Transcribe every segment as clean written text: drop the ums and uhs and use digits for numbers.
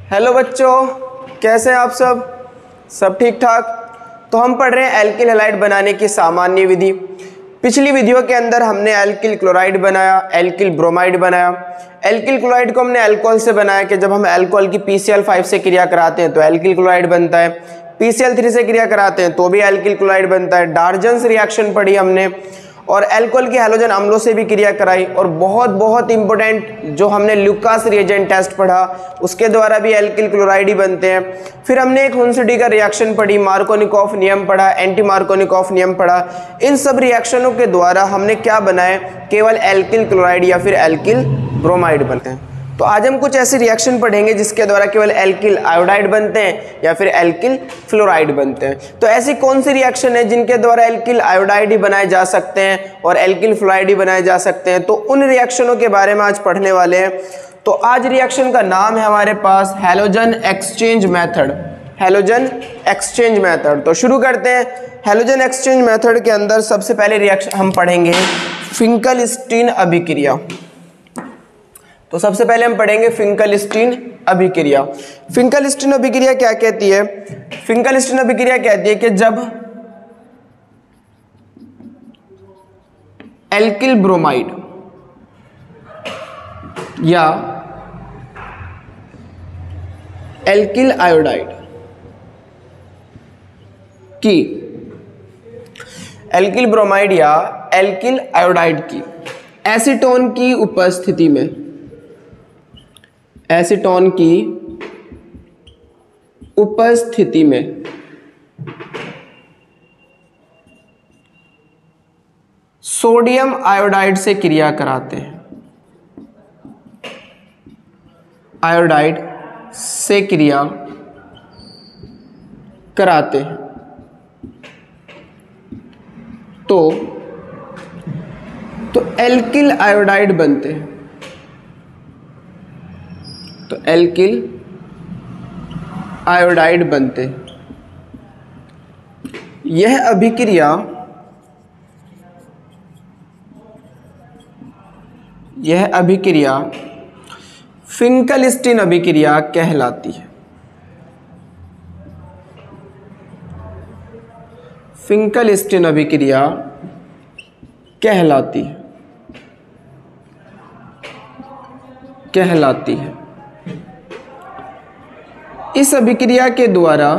Hello बच्चों, कैसे हैं आप सब ठीक ठाक। तो हम पढ़ रहे हैं एल्किल हैलाइड बनाने की सामान्य विधि। पिछली वीडियो के अंदर हमने एल्किल क्लोराइड बनाया, एल्किल ब्रोमाइड बनाया। एल्किल क्लोराइड को हमने अल्कोहल से बनाया कि जब हम अल्कोहल की PCl5 से क्रिया कराते हैं तो एल्किल क्लोराइड बनता है, PCl3 से क्रिया कराते हैं तो भी एल्किल क्लोराइड बनता है। डार्जन्स रिएक्शन पढ़ी हमने और अल्कोहल की हैलोजन अम्लों से भी क्रिया कराई। और बहुत इंपॉर्टेंट जो हमने ल्यूकास रिएजेंट टेस्ट पढ़ा उसके द्वारा भी एल्किल क्लोराइड ही बनते हैं। फिर हमने एक हुंसडी का रिएक्शन पढ़ी, मार्कोनिकॉफ नियम पढ़ा, एंटी मार्कोनिकॉफ नियम पढ़ा। इन सब रिएक्शनों के द्वारा हमने क्या बनाए, केवल एल्किल क्लोराइड या फिर एल्किल ब्रोमाइड बनते हैं। तो आज हम कुछ ऐसे रिएक्शन पढ़ेंगे जिसके द्वारा केवल एल्किल आयोडाइड बनते हैं या फिर एल्किल फ्लोराइड बनते हैं। तो ऐसी कौन सी रिएक्शन है जिनके द्वारा एल्किल आयोडाइड ही बनाए जा सकते हैं और एल्किल फ्लोराइड ही बनाए जा सकते हैं, तो उन रिएक्शनों के बारे में आज पढ़ने वाले हैं। तो आज रिएक्शन का नाम है हमारे पास halogen exchange method. Halogen exchange method. तो शुरू करते हैं। हैलोजन एक्सचेंज मेथड के अंदर सबसे पहले रिएक्शन हम पढ़ेंगे फिंकलस्टीन अभिक्रिया। तो सबसे पहले हम पढ़ेंगे फिंकलस्टीन अभिक्रिया। फिंकलस्टीन अभिक्रिया क्या कहती है? फिंकलस्टीन अभिक्रिया कहती है कि जब एल्किल ब्रोमाइड या एल्किल आयोडाइड की एल्किल ब्रोमाइड या एल्किल आयोडाइड की एसीटोन की उपस्थिति में, एसीटोन की उपस्थिति में सोडियम आयोडाइड से क्रिया कराते हैं, आयोडाइड से क्रिया कराते हैं तो एल्किल आयोडाइड बनते हैं। तो एल्किल आयोडाइड बनते हैं। यह अभिक्रिया फिंकलस्टीन अभिक्रिया कहलाती है। फिंकलस्टीन अभिक्रिया कहलाती है। इस अभिक्रिया के द्वारा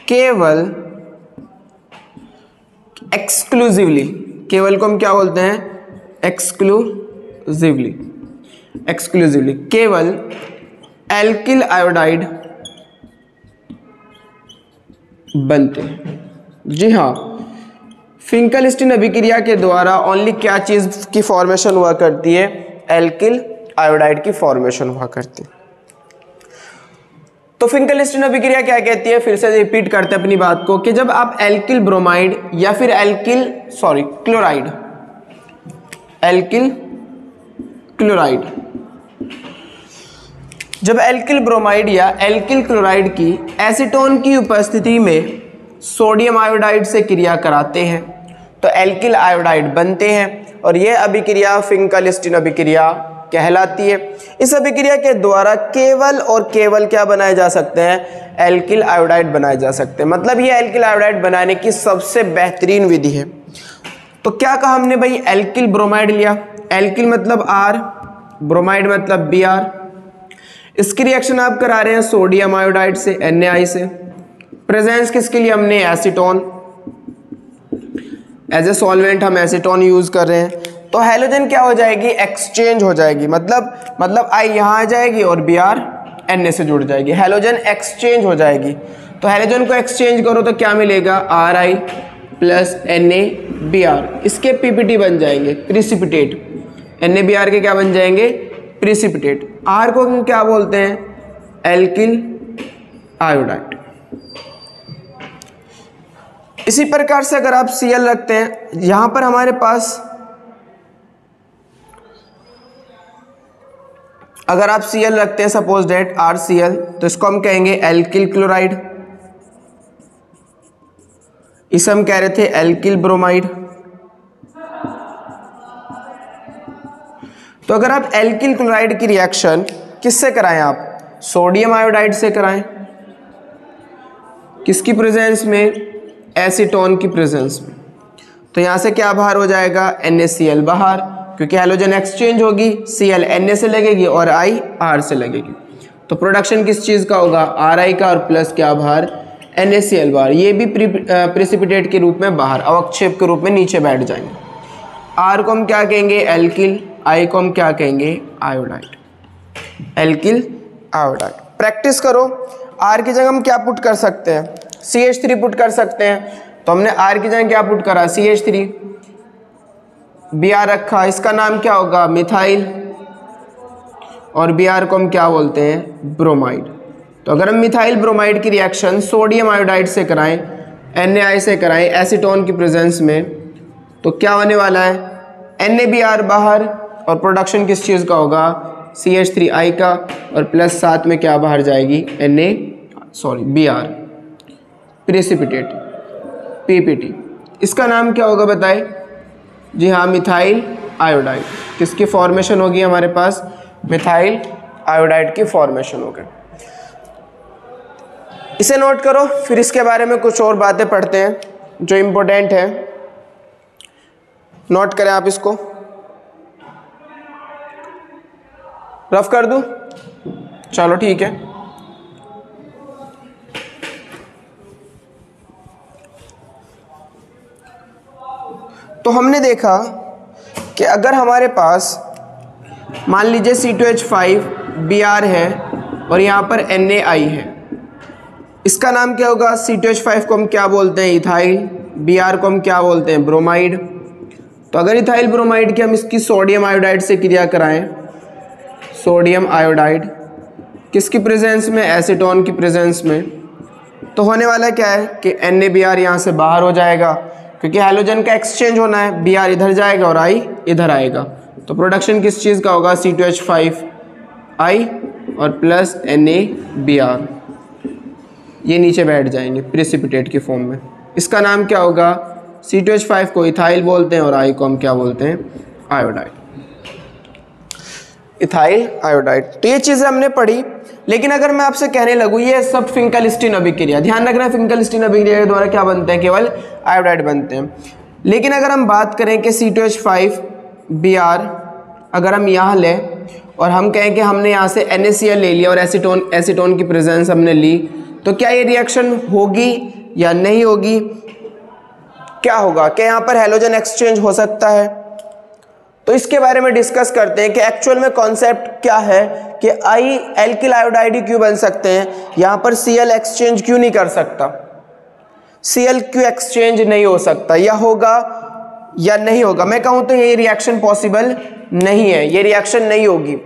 केवल एक्सक्लूसिवली, केवल को हम क्या बोलते हैं? एक्सक्लूसिवली केवल एल्किल आयोडाइड बनते हैं। जी हाँ, फिंकलस्टीन अभिक्रिया के द्वारा ओनली क्या चीज की फॉर्मेशन हुआ करती है? एल्किल आयोडाइड की फॉर्मेशन हुआ करती है। तो फिंकलस्टीन अभिक्रिया क्या कहती है? फिर से रिपीट करते हैं अपनी बात को कि जब आप एल्किल ब्रोमाइड या फिर जब एल्किल ब्रोमाइड या एल्किल क्लोराइड की एसीटोन की उपस्थिति में सोडियम आयोडाइड से क्रिया कराते हैं तो एल्किल आयोडाइड बनते हैं और यह अभिक्रिया फिंकलस्टीन अभिक्रिया कहलाती है। इस अभिक्रिया के द्वारा केवल और केवल क्या बनाए जा सकते हैं? एल्किल आयोडाइड बनाए जा सकते हैं। मतलब ये एल्किल आयोडाइड बनाने की सबसे बेहतरीन विधि है। तो क्या कहा हमने भाई? एल्किल ब्रोमाइड लिया, एल्किल मतलब R, ब्रोमाइड मतलब Br। इसकी रिएक्शन आप करा रहे हैं सोडियम आयोडाइड से, Na से। प्रेजेंस किसके लिए? हमने एसीटोन, एज ए सॉल्वेंट हम एसीटोन यूज कर रहे हैं। तो हैलोजन क्या हो जाएगी? एक्सचेंज हो जाएगी। मतलब I यहाँ आ जाएगी और Br Na से जुड़ जाएगी, हैलोजन एक्सचेंज हो जाएगी। तो हैलोजन को एक्सचेंज करो तो क्या मिलेगा? Ri plus NaBr। इसके पीपीटी बन जाएंगे, प्रिसिपिटेट। NaBr के क्या बन जाएंगे? प्रिसिपिटेट। R को हम क्या बोलते हैं? Alkyl iodide. इसी प्रकार से अगर आप Cl रखते हैं, यहां पर हमारे पास अगर आप Cl रखते हैं सपोज डेट RCl, तो इसको हम कहेंगे एल्किल क्लोराइड। इसे हम कह रहे थे एल्किल ब्रोमाइड। तो अगर आप एल्किल क्लोराइड की रिएक्शन किससे कराएं, आप सोडियम आयोडाइड से कराएं। किसकी प्रेजेंस में? एसीटोन की प्रेजेंस में। तो यहां से क्या बाहर हो जाएगा? NaCl बाहर, क्योंकि हैलोजन एक्सचेंज होगी, Cl Na से लगेगी और I R से लगेगी। तो प्रोडक्शन किस चीज का होगा? Ri का, और प्लस क्या बाहर? NaCl बाहर। ये भी प्रेसिपिटेट के रूप में बाहर, अवक्षेप के रूप में नीचे बैठ जाएंगे। R को हम क्या कहेंगे? एल्किल। I को हम क्या कहेंगे? आयोडाइड। Alkyl iodide. प्रैक्टिस करो। R की जगह हम क्या पुट कर सकते हैं? CH3 पुट कर सकते हैं। तो हमने R की जगह क्या पुट करा? CH3। Br रखा, इसका नाम क्या होगा? मिथाइल। और Br को हम क्या बोलते हैं? ब्रोमाइड। तो अगर हम मिथाइल ब्रोमाइड की रिएक्शन सोडियम आयोडाइड से कराएं, NaI से कराएं एसीटोन की प्रेजेंस में, तो क्या होने वाला है? NaBr बाहर, और प्रोडक्शन किस चीज़ का होगा? CH3I का, और प्लस साथ में क्या बाहर जाएगी? Br precipitate PPT। इसका नाम क्या होगा बताए? जी हाँ, मिथाइल आयोडाइड। किसकी फॉर्मेशन होगी हमारे पास? मिथाइल आयोडाइड की फॉर्मेशन होगी। इसे नोट करो, फिर इसके बारे में कुछ और बातें पढ़ते हैं जो इम्पोर्टेंट है। नोट करें आप इसको। रफ कर दूं? चलो ठीक है। तो हमने देखा कि अगर हमारे पास मान लीजिए C2H5 Br है और यहाँ पर NaI है, इसका नाम क्या होगा? C2H5 को हम क्या बोलते हैं? इथाइल। Br को हम क्या बोलते हैं? ब्रोमाइड। तो अगर इथाइल ब्रोमाइड की हम इसकी सोडियम आयोडाइड से क्रिया कराएं, सोडियम आयोडाइड किसकी प्रेजेंस में? एसीटोन की प्रेजेंस में, तो होने वाला क्या है कि NaBr यहाँ से बाहर हो जाएगा, क्योंकि हैलोजन का एक्सचेंज होना है। Br इधर जाएगा और I इधर आएगा। तो प्रोडक्शन किस चीज़ का होगा? C2H5I और प्लस NaBr, ये नीचे बैठ जाएंगे प्रेसिपिटेट की फॉर्म में। इसका नाम क्या होगा? C2H5 को इथाइल बोलते हैं और I को हम क्या बोलते हैं? आयोडाइड। Ethyl iodide. तो ये चीज़ें हमने पढ़ी। लेकिन अगर मैं आपसे कहने लगूँ ये सब फिंकलस्टीन अभिक्रिया, ध्यान रखना फिंकलस्टीन अभिक्रिया के द्वारा क्या बनते हैं? केवल आयोडाइड बनते हैं। लेकिन अगर हम बात करें कि C2H5 Br अगर हम यहाँ लें और हम कहें कि हमने यहाँ से NaCl ले लिया और एसीटोन की प्रेजेंस हमने ली, तो क्या ये रिएक्शन होगी या नहीं होगी? क्या होगा? क्या यहाँ पर हैलोजन एक्सचेंज हो सकता है? तो इसके बारे में डिस्कस करते हैं कि एक्चुअल में कॉन्सेप्ट क्या है कि I एल्किल आयोडाइड क्यों बन सकते हैं, यहाँ पर Cl एक्सचेंज क्यों नहीं कर सकता? Cl क्यों एक्सचेंज नहीं हो सकता, या होगा या नहीं होगा? मैं कहूँ तो ये रिएक्शन पॉसिबल नहीं है, ये रिएक्शन नहीं होगी।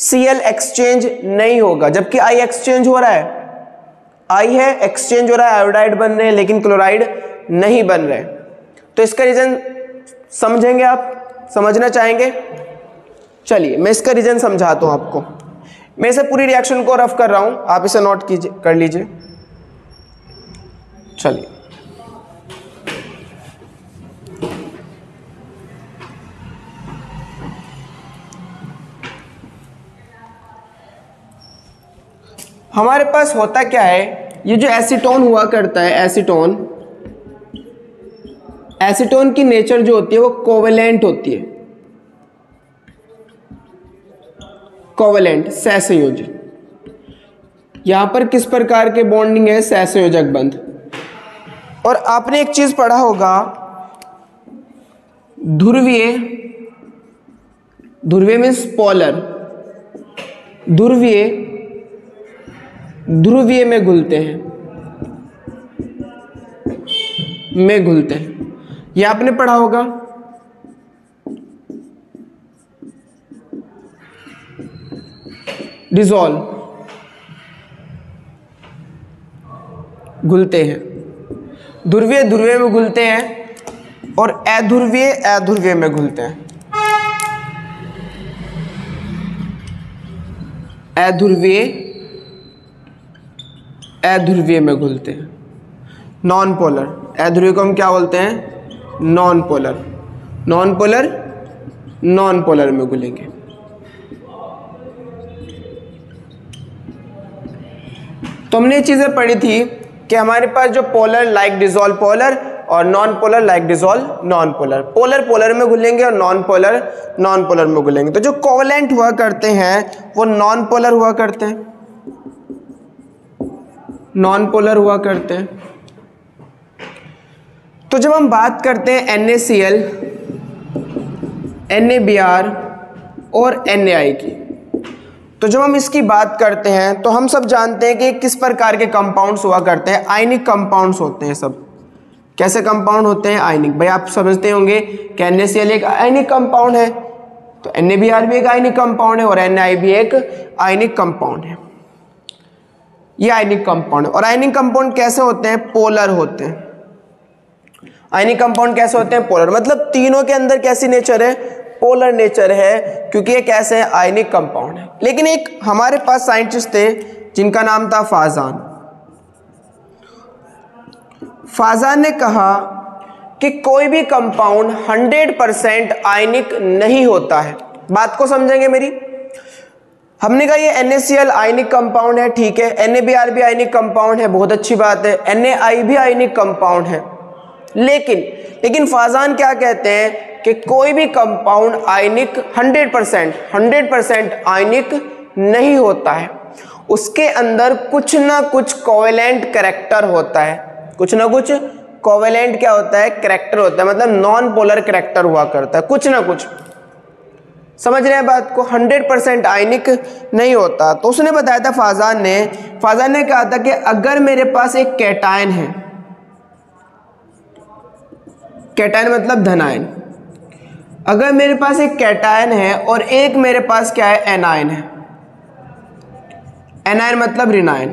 Cl एक्सचेंज नहीं होगा, जबकि I एक्सचेंज हो रहा है। I है, एक्सचेंज हो रहा है, आयोडाइड बन रहे हैं, लेकिन क्लोराइड नहीं बन रहे। तो इसका रीजन समझेंगे आप? समझना चाहेंगे? चलिए मैं इसका रीजन समझाता हूं आपको। मैं इसे पूरी रिएक्शन को रफ कर रहा हूं, आप इसे नोट कीजिए, कर लीजिए। चलिए हमारे पास होता क्या है, ये जो एसीटोन हुआ करता है, एसीटोन की नेचर जो होती है वो कोवेलेंट होती है। कोवेलेंट, सहसंयोजी। यहां पर किस प्रकार के बॉन्डिंग है? सहसंयोजक बंध। और आपने एक चीज पढ़ा होगा, ध्रुवीय, ध्रुवीय मीन्स पोलर, ध्रुवीय में घुलते हैं, ये आपने पढ़ा होगा। डिसॉल्व, घुलते हैं। ध्रुवीय ध्रुवीय में घुलते हैं और अध्रुवीय में घुलते हैं। अध्रुवीय में घुलते हैं। नॉन पोलर, अध्रुवीय को हम क्या बोलते हैं? Non polar. Non polar non polar में घुलेंगे। तो हमने ये चीजें पढ़ी थी कि हमारे पास जो पोलर लाइक डिसॉल्व पोलर और non polar like dissolve non polar, polar polar में घुलेंगे और नॉन पोलर नॉन पोलर में घुलेंगे। तो जो कोवेलेंट हुआ करते हैं वो नॉन पोलर हुआ करते हैं, नॉन पोलर हुआ करते हैं। तो जब हम बात करते हैं NaCl, NaBr और NaI की, तो जब हम इसकी बात करते हैं तो हम सब जानते हैं कि किस प्रकार के कंपाउंड्स हुआ करते हैं। आयनिक कंपाउंड्स होते हैं सब। कैसे कंपाउंड होते हैं? आयनिक। भाई आप समझते होंगे कि NaCl एक आयनिक कंपाउंड है, तो NaBr भी एक आयनिक कंपाउंड है और NaI भी एक आयनिक कंपाउंड है। ये आयनिक कंपाउंड है। और आयनिक कंपाउंड कैसे होते हैं? पोलर होते हैं। आयनिक कंपाउंड कैसे होते हैं? पोलर। मतलब तीनों के अंदर कैसी नेचर है? पोलर नेचर है, क्योंकि ये कैसे है? आयनिक कंपाउंड है। लेकिन एक हमारे पास साइंटिस्ट थे जिनका नाम था फाजान। फाजान ने कहा कि कोई भी कंपाउंड 100% आयनिक नहीं होता है। बात को समझेंगे मेरी? हमने कहा ये NaCl आयनिक कंपाउंड है, ठीक है। NaBr भी आयनिक कंपाउंड है, बहुत अच्छी बात है। NaI भी आयनिक कंपाउंड है। लेकिन फाजान क्या कहते हैं कि कोई भी कंपाउंड आयनिक 100% आयनिक नहीं होता है। उसके अंदर कुछ ना कुछ कोवेलेंट कैरेक्टर होता है। कुछ ना कुछ कोवेलेंट क्या होता है? कैरेक्टर होता है। मतलब नॉन पोलर कैरेक्टर हुआ करता है, कुछ ना कुछ। समझ रहे हैं बात को? 100% आयनिक नहीं होता। तो उसने बताया था फाजान ने कहा था कि अगर मेरे पास एक कैटायन है, कैटायन मतलब धनायन, अगर मेरे पास एक कैटायन है और एक मेरे पास क्या है? एनायन है। एनायन मतलब ऋणायन।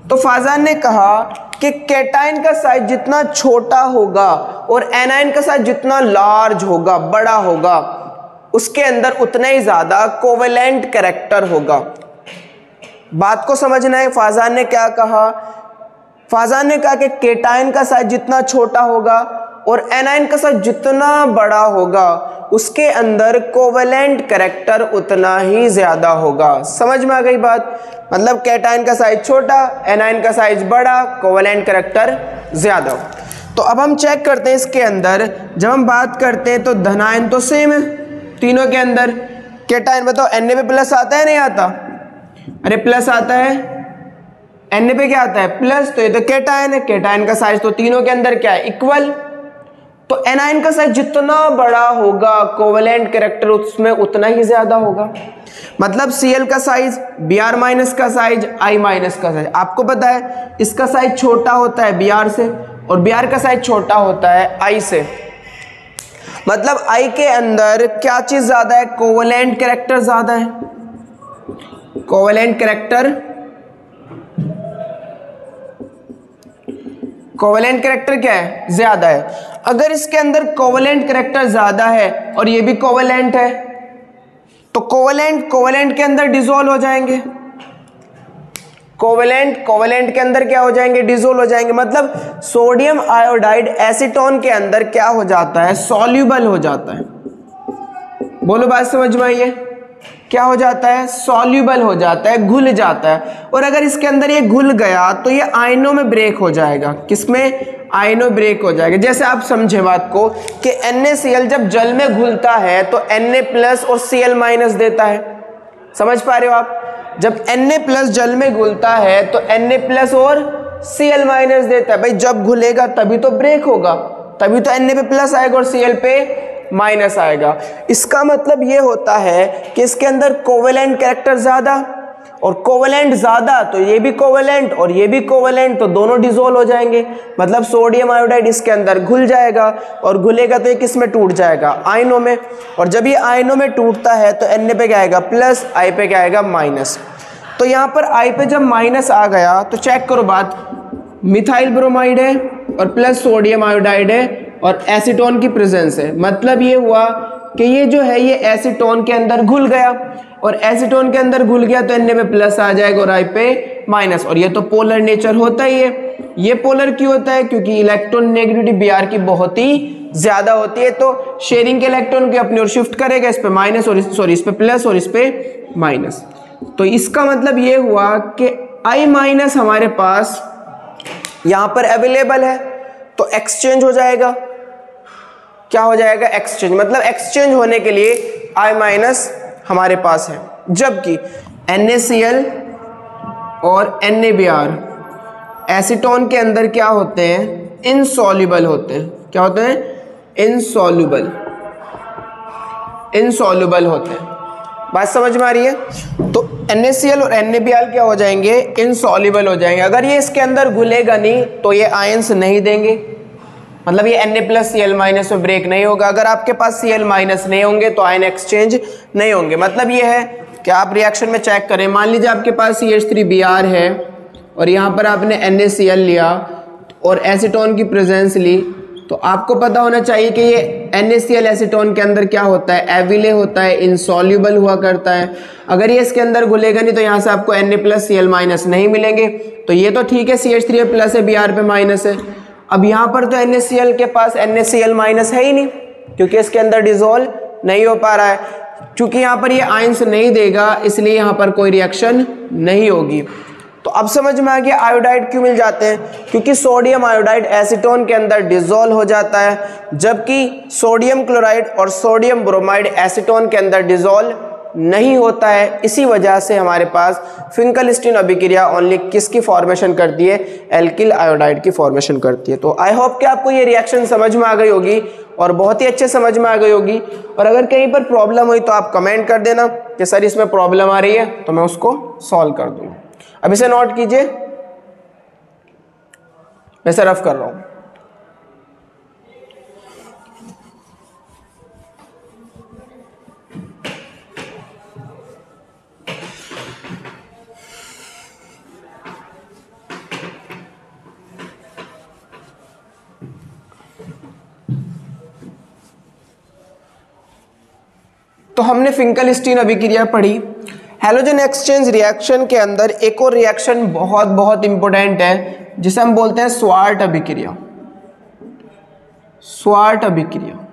तो फाजान ने कहा कि कैटायन का साइज जितना छोटा होगा और एनायन का साइज जितना लार्ज होगा, बड़ा होगा, उसके अंदर उतना ही ज्यादा कोवेलेंट कैरेक्टर होगा। बात को समझना है। फाजान ने क्या कहा? फाजान ने कहा कि कैटायन का साइज जितना छोटा होगा और एनायन का साइज जितना बड़ा होगा, उसके अंदर कोवेलेंट कैरेक्टर उतना ही ज्यादा होगा। समझ में आ गई बात? मतलब कैटायन का साइज छोटा, एनायन का साइज बड़ा, कोवेलेंट कैरेक्टर ज्यादा। तो अब हम चेक करते हैं इसके अंदर। जब हम बात करते हैं तो धनायन तो सेम है तीनों के अंदर। कैटायन बताओ Na पे प्लस आता है नहीं आता? अरे प्लस आता है। Na पे क्या आता है? प्लस। तो ये तो कैटायन है। कैटायन का साइज तो तीनों के अंदर क्या है? इक्वल। तो एनायन का साइज जितना बड़ा होगा, कोवेलेंट कैरेक्टर उसमें उतना ही ज्यादा होगा। मतलब Cl का साइज, Br- का साइज, I- का साइज। आपको पता है इसका साइज छोटा होता है Br से और Br का साइज छोटा होता है I से। मतलब I के अंदर क्या चीज ज्यादा है? कोवेलेंट कैरेक्टर ज्यादा है। कोवेलेंट कैरेक्टर, कोवेलेंट कैरेक्टर क्या है? ज्यादा है। अगर इसके अंदर कोवेलेंट कैरेक्टर ज्यादा है और ये भी कोवेलेंट है, तो कोवेलेंट के अंदर डिसॉल्व हो जाएंगे। कोवेलेंट के अंदर क्या हो जाएंगे? डिसॉल्व हो जाएंगे। मतलब सोडियम आयोडाइड एसीटोन के अंदर क्या हो जाता है? सॉल्यूबल हो जाता है। बोलो बात समझ में आई है? क्या हो जाता है? सॉल्यूबल हो जाता है, घुल जाता है। और अगर इसके अंदर ये घुल गया तो ये आयनों में ब्रेक हो जाएगा। किसमें? आयनों ब्रेक हो जाएगा। जैसे आप समझे बात को कि NaCl जब जल में घुलता है तो Na+ और Cl- देता है। समझ पा रहे हो आप? जब Na+ जल में घुलता है तो Na+ और Cl- देता है। भाई जब घुलेगा तभी तो ब्रेक होगा, तभी तो Na पे प्लस आएगा और Cl पे माइनस आएगा। इसका मतलब ये होता है कि इसके अंदर कोवेलेंट कैरेक्टर ज्यादा, और कोवेलेंट ज्यादा तो ये भी कोवेलेंट और ये भी कोवेलेंट, तो दोनों डिसॉल्व हो जाएंगे। मतलब सोडियम आयोडाइड इसके अंदर घुल जाएगा और घुलेगा तो ये किस में टूट जाएगा? आयनों में। और जब ये आयनों में टूटता है तो Na पे क्या आएगा? प्लस, I पे क्या आएगा? माइनस। तो यहाँ पर I पे जब माइनस आ गया तो चेक करो बात, मिथाइल ब्रोमाइड है और प्लस सोडियम आयोडाइड है और एसीटोन की प्रेजेंस है। मतलब ये हुआ कि ये जो है ये एसीटोन के अंदर घुल गया, और एसीटोन के अंदर घुल गया तो Na पे प्लस आ जाएगा और I पे माइनस, और ये तो पोलर नेचर होता ही है। ये पोलर क्यों होता है? क्योंकि इलेक्ट्रॉन नेगेटिविटी Br की बहुत ही ज्यादा होती है, तो शेयरिंग के इलेक्ट्रॉन को अपनी ओर शिफ्ट करेगा, इस पे माइनस और इस पे प्लस और इस पे माइनस। तो इसका मतलब ये हुआ कि I माइनस हमारे पास यहां पर अवेलेबल है, तो एक्सचेंज हो जाएगा। क्या हो जाएगा? एक्सचेंज। मतलब एक्सचेंज होने के लिए I माइनस हमारे पास है, जबकि NaCl और NaBr एसीटोन के अंदर क्या होते हैं? इनसॉल्युबल होते हैं। क्या होते हैं? इनसॉल्युबल होते हैं। बात समझ में आ रही है? तो NaCl और NaBr क्या हो जाएंगे? इनसॉल्युबल हो जाएंगे। अगर ये इसके अंदर घुलेगा नहीं तो ये आयंस नहीं देंगे, मतलब ये Na+Cl- में ब्रेक नहीं होगा। अगर आपके पास Cl- नहीं होंगे तो आयन एक्सचेंज नहीं होंगे। मतलब ये है कि आप रिएक्शन में चेक करें, मान लीजिए आपके पास CH3Br है और यहाँ पर आपने NaCl लिया और एसीटोन की प्रेजेंस ली, तो आपको पता होना चाहिए कि ये NaCl एसीटोन के अंदर क्या होता है? एविले होता है, इनसॉल्युबल हुआ करता है। अगर ये इसके अंदर घुलेगा नहीं तो यहाँ से आपको Na+Cl- नहीं मिलेंगे। तो ये तो ठीक है, CH3 पे प्लस है, Br पे माइनस है। अब यहाँ पर तो NaCl के पास NaCl- है ही नहीं, क्योंकि इसके अंदर डिसॉल्व नहीं हो पा रहा है। क्योंकि यहाँ पर ये आयंस नहीं देगा, इसलिए यहाँ पर कोई रिएक्शन नहीं होगी। तो अब समझ में आ गया आयोडाइड क्यों मिल जाते हैं? क्योंकि सोडियम आयोडाइड एसीटोन के अंदर डिसॉल्व हो जाता है, जबकि सोडियम क्लोराइड और सोडियम ब्रोमाइड एसीटोन के अंदर डिसॉल्व नहीं होता है। इसी वजह से हमारे पास फिंकलस्टीन अभिक्रिया ओनली किसकी फॉर्मेशन करती है? एल्किल आयोडाइड की फॉर्मेशन करती है। तो आई होप कि आपको ये रिएक्शन समझ में आ गई होगी और बहुत ही अच्छे समझ में आ गई होगी। और अगर कहीं पर प्रॉब्लम हुई तो आप कमेंट कर देना कि सर इसमें प्रॉब्लम आ रही है, तो मैं उसको सॉल्व कर दूंगा। अब इसे नोट कीजिए, मैं इसे रफ कर रहा हूं। तो हमने फिंकलस्टीन अभिक्रिया पढ़ी। हैलोजन एक्सचेंज रिएक्शन के अंदर एक और रिएक्शन बहुत बहुत इंपॉर्टेंट है, जिसे हम बोलते हैं स्वार्ट अभिक्रिया। स्वार्ट अभिक्रिया।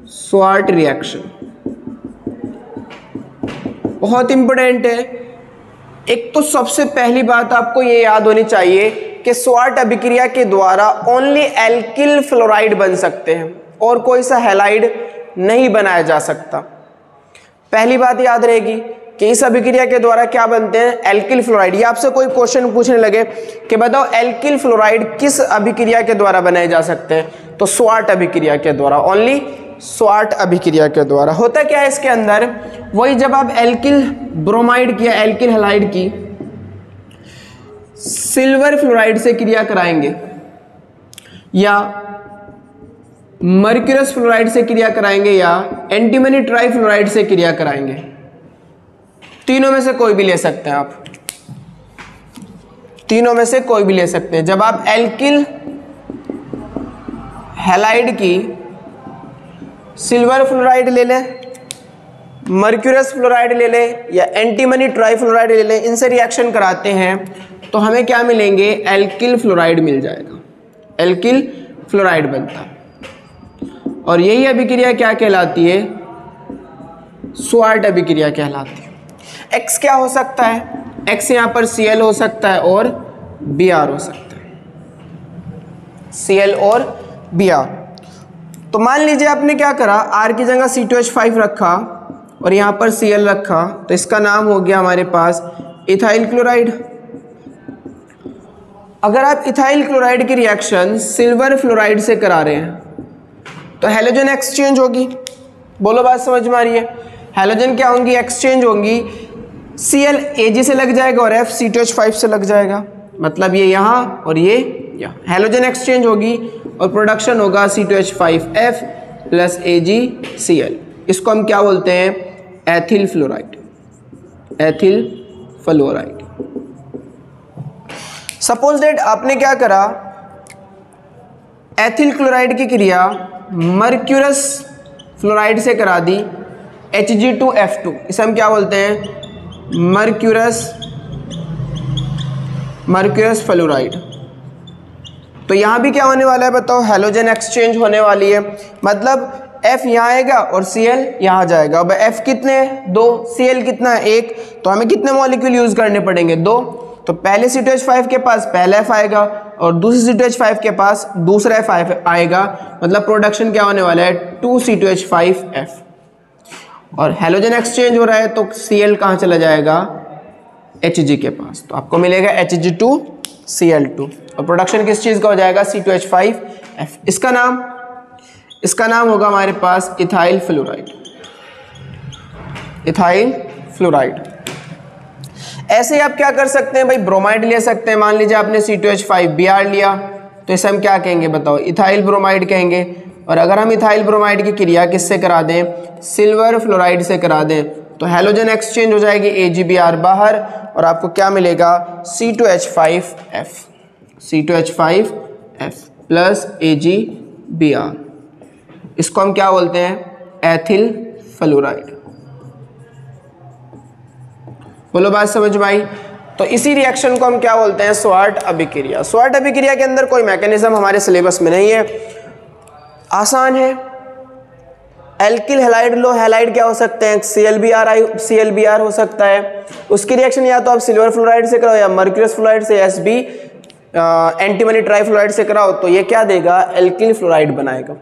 स्वार्ट रिएक्शन बहुत इंपॉर्टेंट है। एक तो सबसे पहली बात आपको ये याद होनी चाहिए कि स्वार्ट अभिक्रिया के द्वारा ओनली एल्किल फ्लोराइड बन सकते हैं और कोई सा हैलाइड नहीं बनाया जा सकता। पहली बात याद रहेगी कि इस अभिक्रिया के द्वारा क्या बनते हैं? Alkyl fluoride. ये आपसे कोई क्वेश्चन पूछने लगे कि बताओ एल्किल फ्लोराइड किस अभिक्रिया के द्वारा बनाए जा सकते हैं, तो स्वार्ट अभिक्रिया के द्वारा, ओनली स्वार्ट अभिक्रिया के द्वारा। होता क्या है इसके अंदर? वही जब आप एल्किल ब्रोमाइड की या एल्किल हैलाइड की सिल्वर फ्लोराइड से क्रिया कराएंगे या मर्क्यूरस फ्लोराइड से क्रिया कराएंगे या एंटीमनी ट्राइफ्लोराइड से क्रिया कराएंगे, तीनों में से कोई भी ले सकते हैं आप, तीनों में से कोई भी ले सकते हैं। जब आप एल्किल हैलाइड की सिल्वर फ्लोराइड ले लें, मर्क्यूरस फ्लोराइड ले लें या एंटीमनी ट्राइफ्लोराइड ले लें, इनसे रिएक्शन कराते हैं तो हमें क्या मिलेंगे? एल्किल फ्लोराइड मिल जाएगा, एल्किल फ्लोराइड बनता है। और यही अभिक्रिया क्या कहलाती है? स्वार्ट अभिक्रिया कहलाती है। एक्स क्या हो सकता है? एक्स यहाँ पर Cl हो सकता है और Br हो सकता है, Cl और Br। तो मान लीजिए आपने क्या करा, R की जगह C2H5 रखा और यहाँ पर Cl रखा, तो इसका नाम हो गया हमारे पास इथाइल क्लोराइड। अगर आप इथाइल क्लोराइड की रिएक्शन सिल्वर फ्लोराइड से करा रहे हैं तो हैलोजन एक्सचेंज होगी। बोलो बात समझ में आ रही है? हैलोजन क्या होंगी? एक्सचेंज होंगी। Cl Ag से लग जाएगा और F C2H5 से लग जाएगा, मतलब ये यहाँ और ये यहाँ। हैलोजन एक्सचेंज होगी और प्रोडक्शन होगा C2H5F प्लस AgCl। इसको हम क्या बोलते हैं? Ethyl fluoride, ethyl fluoride. Suppose that आपने क्या करा, एथिल क्लोराइड की क्रिया मर्क्यूरस फ्लोराइड से करा दी Hg2F2, इसे हम क्या बोलते हैं, मर्क्यूरस फ्लोराइड। तो यहाँ भी क्या होने वाला है बताओ, हैलोजन एक्सचेंज होने वाली है, मतलब F यहाँ आएगा और Cl यहाँ जाएगा। अब F कितने हैं, 2, Cl कितना है, 1, तो हमें कितने मॉलिक्यूल यूज करने पड़ेंगे, 2। तो पहले C2H5 के पास पहला F आएगा और दूसरे C2H5 के पास दूसरा F आएगा, मतलब प्रोडक्शन क्या होने वाला है, 2C2H5F। और हैलोजन एक्सचेंज हो रहा है तो Cl कहाँ चला जाएगा, Hg के पास, तो आपको मिलेगा Hg2Cl2 और प्रोडक्शन किस चीज़ का हो जाएगा, C2H5F। इसका नाम होगा हमारे पास इथाइल फ्लोराइड। ऐसे ही आप क्या कर सकते हैं भाई, ब्रोमाइड ले सकते हैं। मान लीजिए आपने C2H5Br लिया तो इसे हम क्या कहेंगे बताओ, इथाइल ब्रोमाइड कहेंगे। और अगर हम इथाइल ब्रोमाइड की क्रिया किससे करा दें, सिल्वर फ्लोराइड से करा दें, तो हैलोजन एक्सचेंज हो जाएगी, AgBr बाहर और आपको क्या मिलेगा, C2H5F प्लस AgBr। इसको हम क्या बोलते हैं, एथिल फ्लोराइड। बोलो बात समझ में आई। तो इसी रिएक्शन को हम क्या बोलते हैं, स्वार्ट अभिक्रिया। स्वार्ट अभिक्रिया के अंदर कोई मैकेनिज्म हमारे सिलेबस में नहीं है, आसान है। एल्किल हैलाइड लो, हैलाइड क्या हो सकते हैं, ClBr हो सकता है। उसकी रिएक्शन या तो आप सिल्वर फ्लोराइड से कराओ या मर्क्यूरस फ्लोराइड से, Sb एंटीमनी ट्राइफ्लोराइड से कराओ, तो ये क्या देगा, एल्किल फ्लोराइड बनाएगा।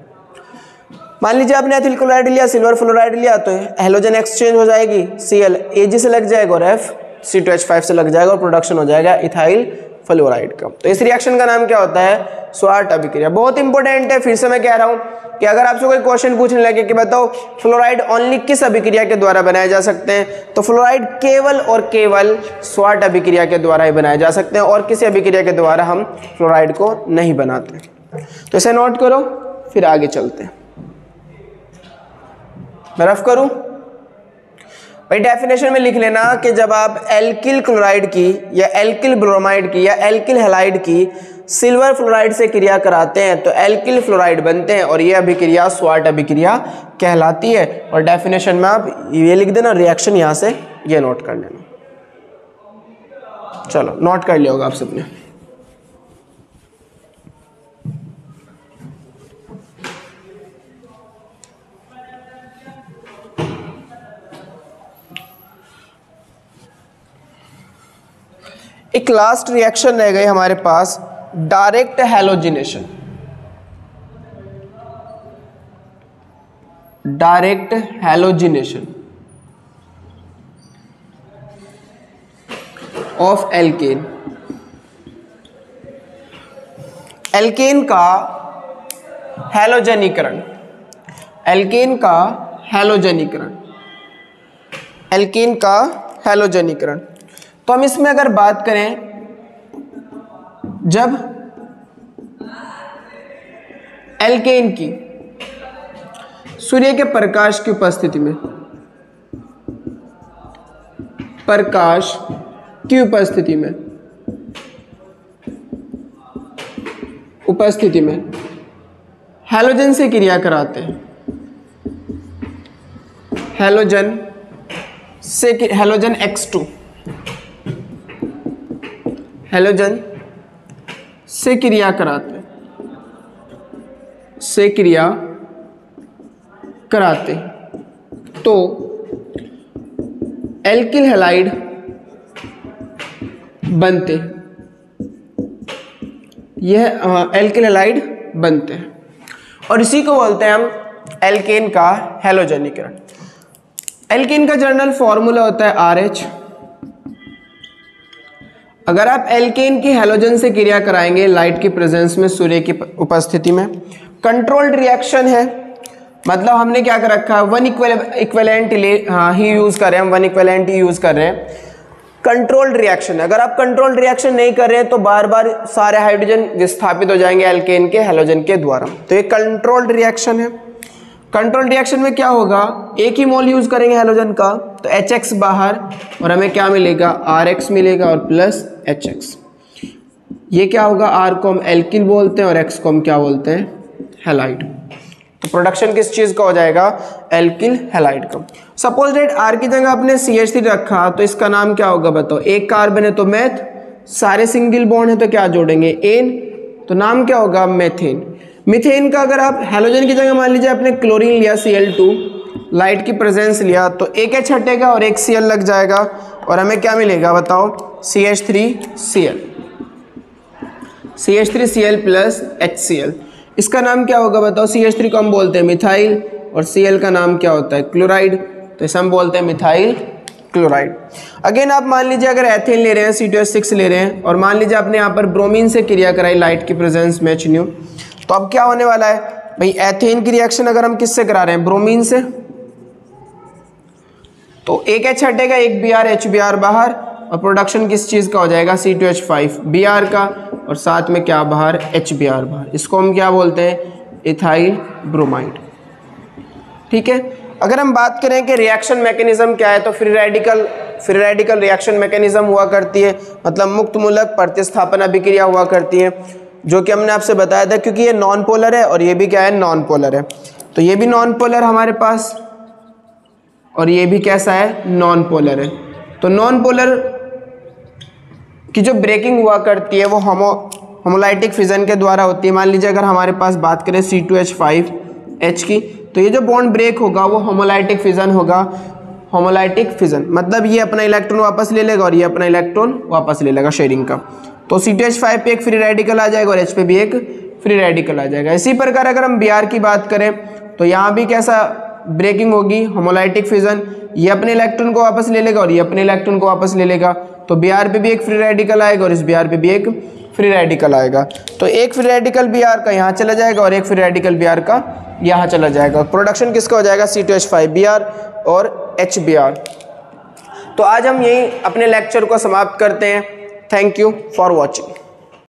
मान लीजिए आपने एथिल क्लोराइड लिया, सिल्वर फ्लोराइड लिया, तो हैलोजन एक्सचेंज हो जाएगी, Cl Ag से लग जाएगा और F C2H5 से लग जाएगा और प्रोडक्शन हो जाएगा इथाइल फ्लोराइड का। तो इस रिएक्शन का नाम क्या होता है, स्वार्ट अभिक्रिया। बहुत इंपॉर्टेंट है, फिर से मैं कह रहा हूं कि अगर आपसे कोई क्वेश्चन पूछने लगे कि बताओ फ्लोराइड ओनली किस अभिक्रिया के द्वारा बनाए जा सकते हैं, तो फ्लोराइड केवल और केवल स्वार्ट अभिक्रिया के द्वारा ही बनाए जा सकते हैं और किसी अभिक्रिया के द्वारा हम फ्लोराइड को नहीं बनाते। तो इसे नोट करो, फिर आगे चलते हैं। मैं रफ करूं भाई, डेफिनेशन में लिख लेना कि जब आप एल्किल क्लोराइड की या एल्किल ब्रोमाइड की या एल्किल हैलाइड की सिल्वर फ्लोराइड से क्रिया कराते हैं तो एल्किल फ्लोराइड बनते हैं और ये अभिक्रिया स्वार्ट अभिक्रिया कहलाती है। और डेफिनेशन में आप ये लिख देना, रिएक्शन यहां से ये नोट कर लेना। चलो नोट कर लिया होगा आप सबने। एक लास्ट रिएक्शन रह गई हमारे पास, direct halogenation. Direct halogenation of alkane. Alkane का हैलोजनीकरण, एल्केन का हैलोजनीकरण, एल्केन का हैलोजनीकरण। तो हम इसमें अगर बात करें, जब एल्केन की सूर्य के प्रकाश की उपस्थिति में, प्रकाश की उपस्थिति में हैलोजन से क्रिया कराते हैं, हैलोजन X2 हैलोजन से क्रिया कराते हैं, से क्रिया कराते तो एल्किल हैलाइड बनते, यह एल्किल हैलाइड बनते हैं और इसी को बोलते हैं हम एल्केन का हैलोजनीकरण। एल्केन का जनरल फॉर्मूला होता है RH। अगर आप एल्केन की हैलोजन से क्रिया कराएंगे लाइट की प्रेजेंस में, सूर्य की उपस्थिति में, कंट्रोल्ड रिएक्शन है, मतलब हमने क्या कर रखा है, वन इक्विवेलेंट ही यूज कर रहे हैं, हम वन इक्विवेलेंट ही यूज कर रहे हैं। कंट्रोल्ड रिएक्शन, अगर आप कंट्रोल्ड रिएक्शन नहीं कर रहे हैं तो बार बार सारे हाइड्रोजन विस्थापित हो जाएंगे एल्केन के हैलोजन के द्वारा, तो ये कंट्रोल्ड रिएक्शन है। कंट्रोल रिएक्शन में क्या होगा, एक ही मोल यूज करेंगे हैलोजन का, तो HX बाहर और हमें क्या मिलेगा, RH मिलेगा और प्लस HX। ये क्या होगा, आर को हम एल्किल बोलते हैं और एक्स को हम क्या बोलते हैं, हैलाइड। तो प्रोडक्शन किस चीज़ का हो जाएगा, एल्किल हैलाइड का। सपोज डेट आर की जगह आपने CH3 रखा तो इसका नाम क्या होगा बताओ, एक कार्बन है तो मैथ, सारे सिंगल बॉन्ड है तो क्या जोड़ेंगे, एन, तो नाम क्या होगा, मेथेन। मीथेन का अगर आप हेलोजन की जगह मान लीजिए आपने क्लोरीन लिया Cl2, लाइट की प्रेजेंस लिया तो एक H हटेगा और एक Cl लग जाएगा और हमें क्या मिलेगा बताओ, CH3Cl, CH3Cl प्लस HCl। इसका नाम क्या होगा बताओ, CH3 को हम बोलते हैं मिथाइल और Cl का नाम क्या होता है, क्लोराइड, तो इसे हम बोलते हैं मिथाइल क्लोराइड। अगेन आप मान लीजिए अगर एथेन ले रहे हैं, C2H6 ले रहे हैं और मान लीजिए आपने यहाँ पर ब्रोमीन से क्रिया कराई लाइट की प्रेजेंस में HNO, तो अब क्या होने वाला है भाई, एथेन की रिएक्शन अगर हम किससे करा रहे हैं, ब्रोमीन से, तो एक H हटेगा, एक Br HBr बाहर और प्रोडक्शन किस चीज़ का हो जाएगा, C2H5 Br का और साथ में क्या बाहर, HBr बाहर। इसको हम क्या बोलते हैं, इथाइल ब्रोमाइड। ठीक है, अगर हम बात करें कि रिएक्शन मैकेनिज्म क्या है, तो फ्री रेडिकल रिएक्शन मैकेनिज्म हुआ करती है, मतलब मुक्त मूलक प्रतिस्थापन अभिक्रिया हुआ करती है, जो कि हमने आपसे बताया था, क्योंकि ये नॉन पोलर है और ये भी क्या है, नॉन पोलर है। तो ये भी नॉन पोलर हमारे पास और ये भी कैसा है, नॉन पोलर है। तो नॉन पोलर की जो ब्रेकिंग हुआ करती है वो होमोलाइटिक फिजन के द्वारा होती है। मान लीजिए अगर हमारे पास बात करें C2H5H की, तो ये जो बॉन्ड ब्रेक होगा वो होमोलाइटिक फिजन होगा। होमोलाइटिक फिजन मतलब ये अपना इलेक्ट्रॉन वापस ले लेगा और ये अपना इलेक्ट्रॉन वापस ले लेगा शेयरिंग का। तो C2H5 पे एक फ्री रेडिकल आ जाएगा और H पे भी एक फ्री रेडिकल आ जाएगा। इसी प्रकार अगर हम Br की बात करें तो यहाँ भी कैसा ब्रेकिंग होगी, होमोलाइटिक फिजन, ये अपने इलेक्ट्रॉन को वापस ले लेगा और ये अपने इलेक्ट्रॉन को वापस ले लेगा। तो Br पे भी एक फ्री रेडिकल आएगा और इस Br पे भी एक फ्री रेडिकल आएगा। तो एक फ्री रेडिकल Br का यहाँ चला जाएगा और एक फ्री रेडिकल Br का यहाँ चला जाएगा। प्रोडक्शन किसका हो जाएगा, C2H5Br और HBr। तो आज हम यही अपने लेक्चर को समाप्त करते हैं। Thank you for watching.